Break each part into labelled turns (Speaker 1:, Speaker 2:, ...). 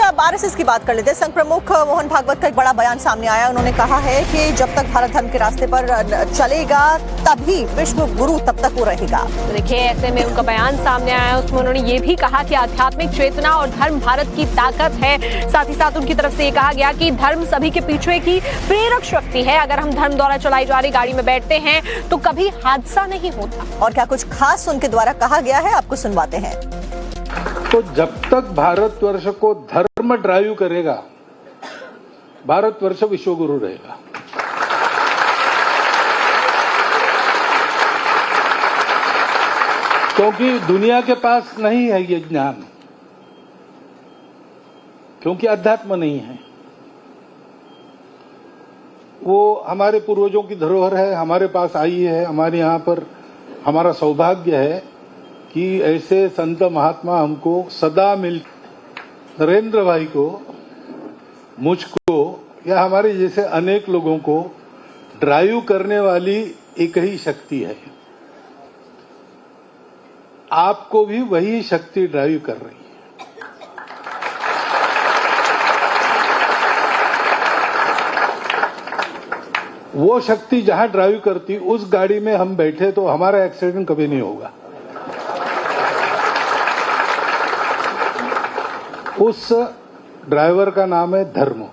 Speaker 1: अब आरएसएस की बात कर लेते हैं। संघ प्रमुख मोहन भागवत का एक बड़ा बयान सामने आया। उन्होंने कहा है कि जब तक भारत धर्म के रास्ते पर चलेगा तभी विश्व गुरु तब तक वो रहेगा।
Speaker 2: तो देखिए, ऐसे में उनका बयान सामने आया, उसमें उन्होंने ये भी कहा कि आध्यात्मिक चेतना और धर्म भारत की ताकत है। साथ ही साथ उनकी तरफ से ये कहा गया कि धर्म सभी के पीछे की प्रेरक शक्ति है। अगर हम धर्म द्वारा चलाई जा रही गाड़ी में बैठते हैं तो कभी हादसा नहीं होता।
Speaker 1: और क्या कुछ खास उनके द्वारा कहा गया है, आपको सुनवाते हैं।
Speaker 3: तो जब तक भारतवर्ष को धर्म ड्राइव करेगा, भारतवर्ष विश्वगुरु रहेगा। क्योंकि दुनिया के पास नहीं है ये ज्ञान, क्योंकि अध्यात्म नहीं है। वो हमारे पूर्वजों की धरोहर है, हमारे पास आई है। हमारे यहाँ पर हमारा सौभाग्य है कि ऐसे संत महात्मा हमको सदा मिल, नरेंद्र भाई को, मुझको या हमारे जैसे अनेक लोगों को ड्राइव करने वाली एक ही शक्ति है। आपको भी वही शक्ति ड्राइव कर रही है। वो शक्ति जहां ड्राइव करती, उस गाड़ी में हम बैठे तो हमारा एक्सीडेंट कभी नहीं होगा। उस ड्राइवर का नाम है धर्म।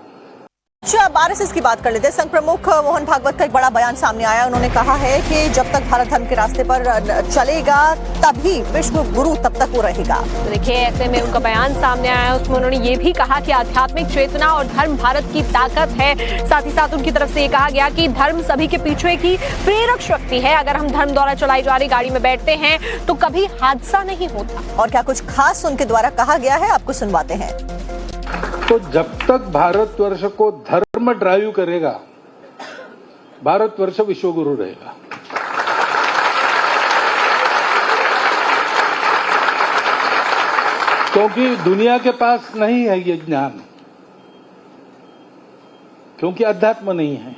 Speaker 1: अब आरएसएस की बात कर लेते हैं। संघ प्रमुख मोहन भागवत का एक बड़ा बयान सामने आया। उन्होंने कहा है कि जब तक भारत धर्म के रास्ते पर चलेगा तभी विश्व गुरु तब तक वो रहेगा।
Speaker 2: तो देखिए, ऐसे में उनका बयान सामने आया, उसमें उन्होंने ये भी कहा कि आध्यात्मिक चेतना और धर्म भारत की ताकत है। साथ ही साथ उनकी तरफ से ये कहा गया कि धर्म सभी के पीछे की प्रेरक शक्ति है। अगर हम धर्म द्वारा चलाई जा रही गाड़ी में बैठते हैं तो कभी हादसा नहीं होता।
Speaker 1: और क्या कुछ खास उनके द्वारा कहा गया है, आपको सुनवाते हैं।
Speaker 3: तो जब तक भारतवर्ष को धर्म ड्राइव करेगा, भारतवर्ष विश्वगुरु रहेगा। क्योंकि दुनिया के पास नहीं है ये ज्ञान, क्योंकि अध्यात्म नहीं है।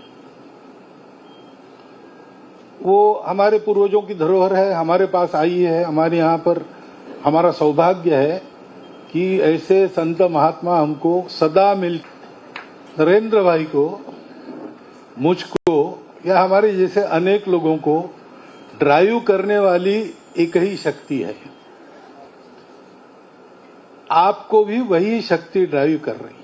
Speaker 3: वो हमारे पूर्वजों की धरोहर है, हमारे पास आई है। हमारे यहाँ पर हमारा सौभाग्य है कि ऐसे संत महात्मा हमको सदा मिल, नरेंद्र भाई को, मुझको या हमारे जैसे अनेक लोगों को ड्राइव करने वाली एक ही शक्ति है। आपको भी वही शक्ति ड्राइव कर रही है।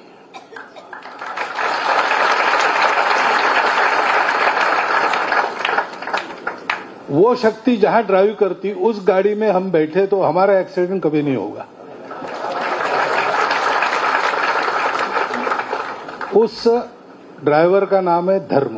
Speaker 3: वो शक्ति जहां ड्राइव करती, उस गाड़ी में हम बैठे तो हमारा एक्सीडेंट कभी नहीं होगा। उस ड्राइवर का नाम है धर्म।